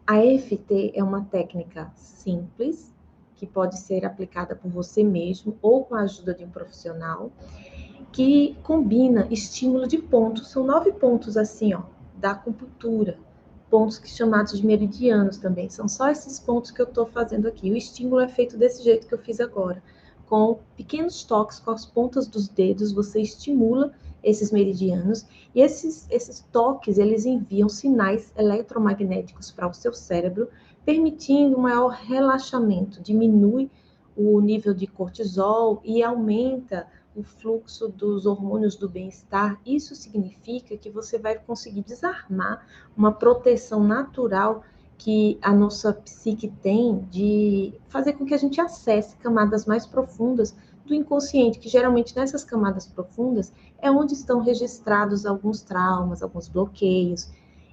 A EFT é uma técnica simples, que pode ser aplicada por você mesmo ou com a ajuda de um profissional, que combina estímulo de pontos. São 9 pontos assim, ó, da acupuntura. Pontos que chamados de meridianos também. São só esses pontos que eu estou fazendo aqui. O estímulo é feito desse jeito que eu fiz agora. Com pequenos toques com as pontas dos dedos, você estimula esses meridianos. E esses toques, eles enviam sinais eletromagnéticos para o seu cérebro, permitindo um maior relaxamento. Diminui o nível de cortisol e aumenta o fluxo dos hormônios do bem-estar. Isso significa que você vai conseguir desarmar uma proteção natural que a nossa psique tem de fazer com que a gente acesse camadas mais profundas do inconsciente, que geralmente nessas camadas profundas é onde estão registrados alguns traumas, alguns bloqueios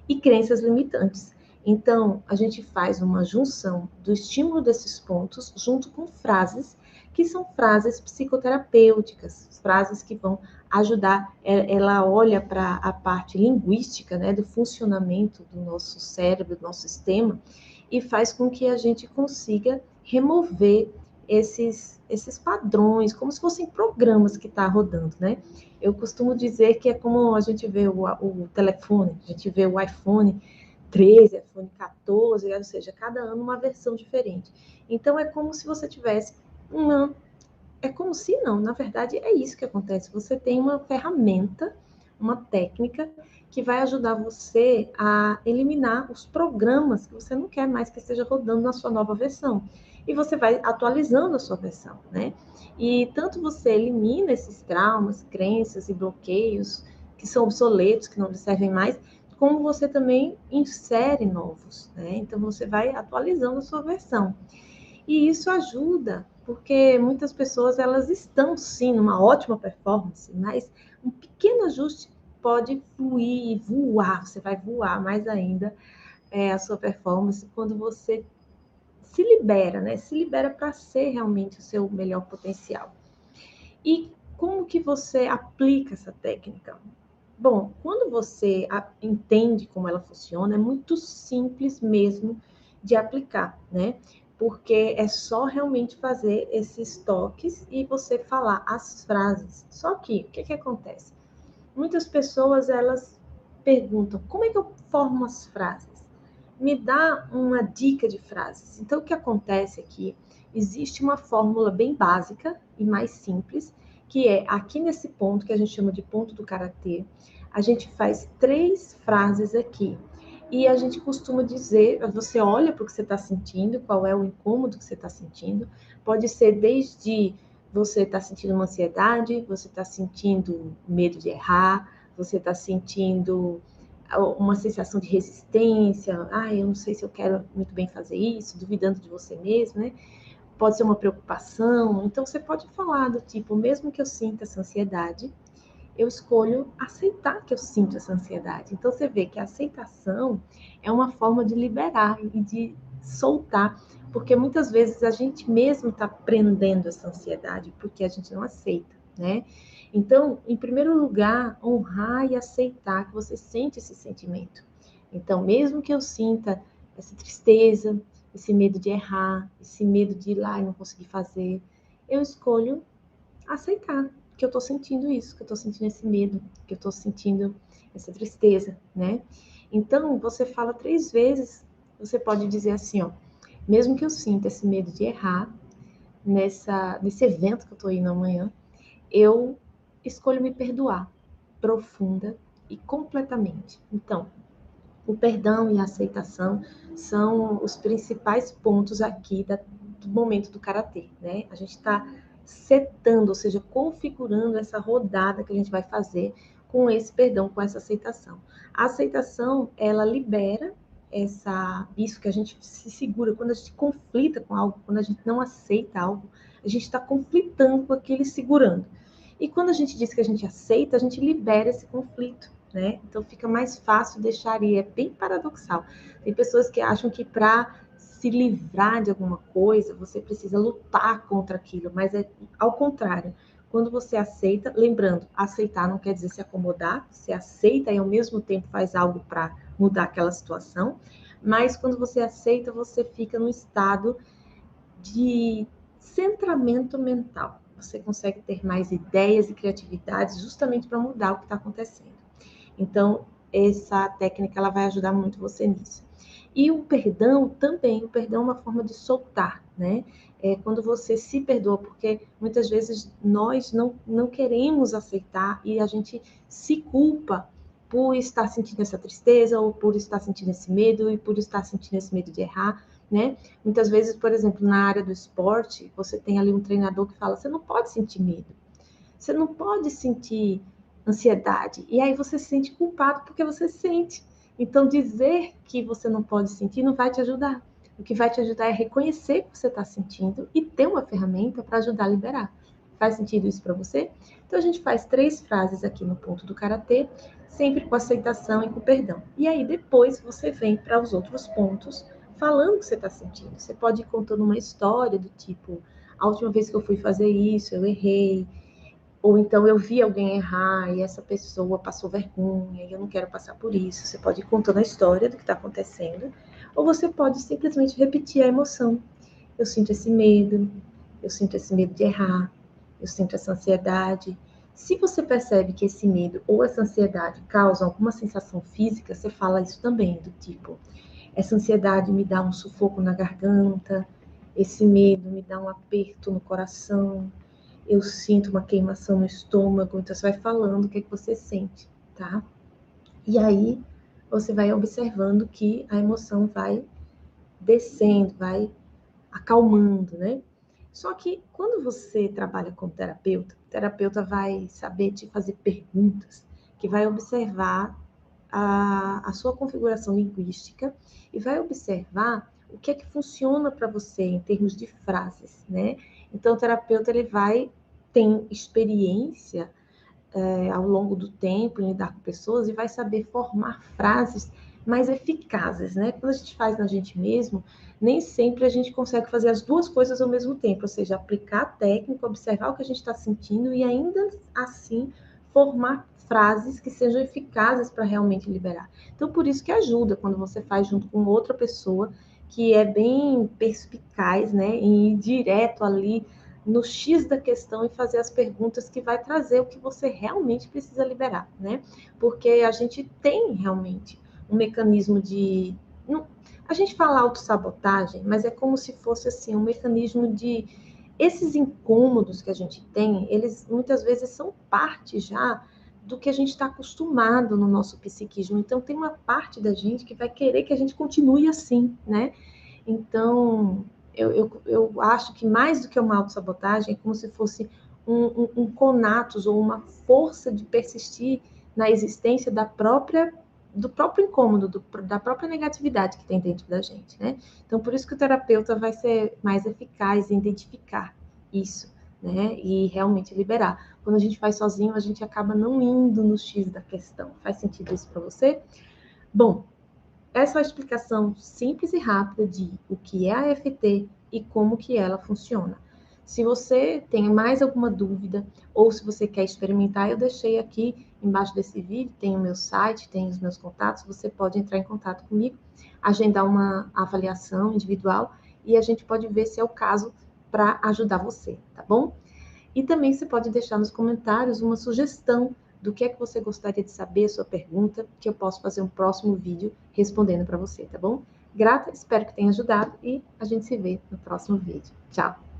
e crenças limitantes. Então, a gente faz uma junção do estímulo desses pontos junto com frases que são frases psicoterapêuticas, frases que vão ajudar. Ela olha para a parte linguística, né, do funcionamento do nosso cérebro, do nosso sistema, e faz com que a gente consiga remover esses padrões, como se fossem programas que estão rodando, né? Eu costumo dizer que é como a gente vê o telefone, a gente vê o iPhone 13, iPhone 14, ou seja, cada ano uma versão diferente. Então, é como se você tivesse uma... É como se não, na verdade, é isso que acontece. Você tem uma ferramenta, uma técnica que vai ajudar você a eliminar os programas que você não quer mais que esteja rodando na sua nova versão. E você vai atualizando a sua versão, né? E tanto você elimina esses traumas, crenças e bloqueios que são obsoletos, que não lhe servem mais, como você também insere novos, né? Então você vai atualizando a sua versão. E isso ajuda, porque muitas pessoas elas estão sim numa ótima performance, mas um pequeno ajuste pode fluir e voar, você vai voar mais ainda a sua performance quando você se libera, né? Se libera para ser realmente o seu melhor potencial. E como que você aplica essa técnica? Bom, quando você entende como ela funciona, é muito simples mesmo de aplicar, né? Porque é só realmente fazer esses toques e você falar as frases. Só que, o que que acontece? Muitas pessoas, elas perguntam, como é que eu formo as frases? Me dá uma dica de frases. Então, o que acontece aqui? Existe uma fórmula bem básica e mais simples, que é aqui nesse ponto, que a gente chama de ponto do karatê, a gente faz 3 frases aqui. E a gente costuma dizer, você olha para o que você está sentindo, qual é o incômodo que você está sentindo. Pode ser desde você está sentindo uma ansiedade, você está sentindo medo de errar, você está sentindo uma sensação de resistência, eu não sei se eu quero muito bem fazer isso, duvidando de você mesmo, né? Pode ser uma preocupação, então você pode falar do tipo, mesmo que eu sinta essa ansiedade, eu escolho aceitar que eu sinto essa ansiedade. Então você vê que a aceitação é uma forma de liberar e de soltar, porque muitas vezes a gente mesmo está prendendo essa ansiedade porque a gente não aceita, né? Então, em primeiro lugar, honrar e aceitar que você sente esse sentimento. Então, mesmo que eu sinta essa tristeza, esse medo de errar, esse medo de ir lá e não conseguir fazer, eu escolho aceitar que eu tô sentindo isso, que eu tô sentindo esse medo, que eu tô sentindo essa tristeza, né? Então, você fala 3 vezes, você pode dizer assim, ó, mesmo que eu sinta esse medo de errar nesse evento que eu tô indo amanhã, eu escolho me perdoar profunda e completamente. Então, o perdão e a aceitação são os principais pontos aqui do momento do karatê, né? A gente está setando, ou seja, configurando essa rodada que a gente vai fazer com esse perdão, com essa aceitação. A aceitação, ela libera isso que a gente se segura, quando a gente conflita com algo, quando a gente não aceita algo, a gente está conflitando com aquilo e segurando. E quando a gente diz que a gente aceita, a gente libera esse conflito, né? Então fica mais fácil deixar ir. É bem paradoxal. Tem pessoas que acham que para se livrar de alguma coisa, você precisa lutar contra aquilo, mas é ao contrário. Quando você aceita, lembrando, aceitar não quer dizer se acomodar, você aceita e ao mesmo tempo faz algo para mudar aquela situação, mas quando você aceita, você fica num estado de centramento mental. Você consegue ter mais ideias e criatividade justamente para mudar o que está acontecendo. Então, essa técnica ela vai ajudar muito você nisso. E o perdão também, o perdão é uma forma de soltar, né? É quando você se perdoa, porque muitas vezes nós não queremos aceitar e a gente se culpa por estar sentindo essa tristeza ou por estar sentindo esse medo e por estar sentindo esse medo de errar, né? Muitas vezes, por exemplo, na área do esporte, você tem ali um treinador que fala: você não pode sentir medo, você não pode sentir ansiedade. E aí você se sente culpado porque você sente. Então, dizer que você não pode sentir não vai te ajudar. O que vai te ajudar é reconhecer o que você está sentindo e ter uma ferramenta para ajudar a liberar. Faz sentido isso para você? Então, a gente faz 3 frases aqui no ponto do karatê, sempre com aceitação e com perdão. E aí, depois, você vem para os outros pontos, falando o que você está sentindo. Você pode ir contando uma história do tipo: a última vez que eu fui fazer isso, eu errei. Ou então eu vi alguém errar e essa pessoa passou vergonha e eu não quero passar por isso. Você pode ir contando a história do que está acontecendo, ou você pode simplesmente repetir a emoção. Eu sinto esse medo, eu sinto esse medo de errar, eu sinto essa ansiedade. Se você percebe que esse medo ou essa ansiedade causam alguma sensação física, você fala isso também, do tipo: essa ansiedade me dá um sufoco na garganta, esse medo me dá um aperto no coração, eu sinto uma queimação no estômago. Então você vai falando o que é que você sente, tá? E aí você vai observando que a emoção vai descendo, vai acalmando, né? Só que quando você trabalha com terapeuta, o terapeuta vai saber te fazer perguntas, que vai observar a sua configuração linguística e vai observar o que é que funciona para você em termos de frases, né? Então, o terapeuta ele vai ter experiência ao longo do tempo em lidar com pessoas e vai saber formar frases mais eficazes, né? Quando a gente faz na gente mesmo, nem sempre a gente consegue fazer as duas coisas ao mesmo tempo, ou seja, aplicar a técnica, observar o que a gente está sentindo e ainda assim formar frases que sejam eficazes para realmente liberar. Então, por isso que ajuda quando você faz junto com outra pessoa que é bem perspicaz, né, em ir direto ali no X da questão e fazer as perguntas que vai trazer o que você realmente precisa liberar, né? Porque a gente tem realmente um mecanismo de... Não, a gente fala autossabotagem, mas é como se fosse assim, um mecanismo de... Esses incômodos que a gente tem, eles muitas vezes são parte já do que a gente está acostumado no nosso psiquismo. Então, tem uma parte da gente que vai querer que a gente continue assim, né? Então, eu acho que mais do que uma autossabotagem, é como se fosse um conatus ou uma força de persistir na existência do próprio incômodo, da própria negatividade que tem dentro da gente, né? Então, por isso que o terapeuta vai ser mais eficaz em identificar isso, né? E realmente liberar. Quando a gente faz sozinho, a gente acaba não indo no X da questão. Faz sentido isso para você? Bom, essa é a explicação simples e rápida de o que é a EFT e como que ela funciona. Se você tem mais alguma dúvida ou se você quer experimentar, eu deixei aqui embaixo desse vídeo, tem o meu site, tem os meus contatos, você pode entrar em contato comigo, agendar uma avaliação individual e a gente pode ver se é o caso para ajudar você, tá bom? E também você pode deixar nos comentários uma sugestão do que é que você gostaria de saber, sua pergunta, que eu posso fazer um próximo vídeo respondendo para você, tá bom? Grata, espero que tenha ajudado e a gente se vê no próximo vídeo. Tchau!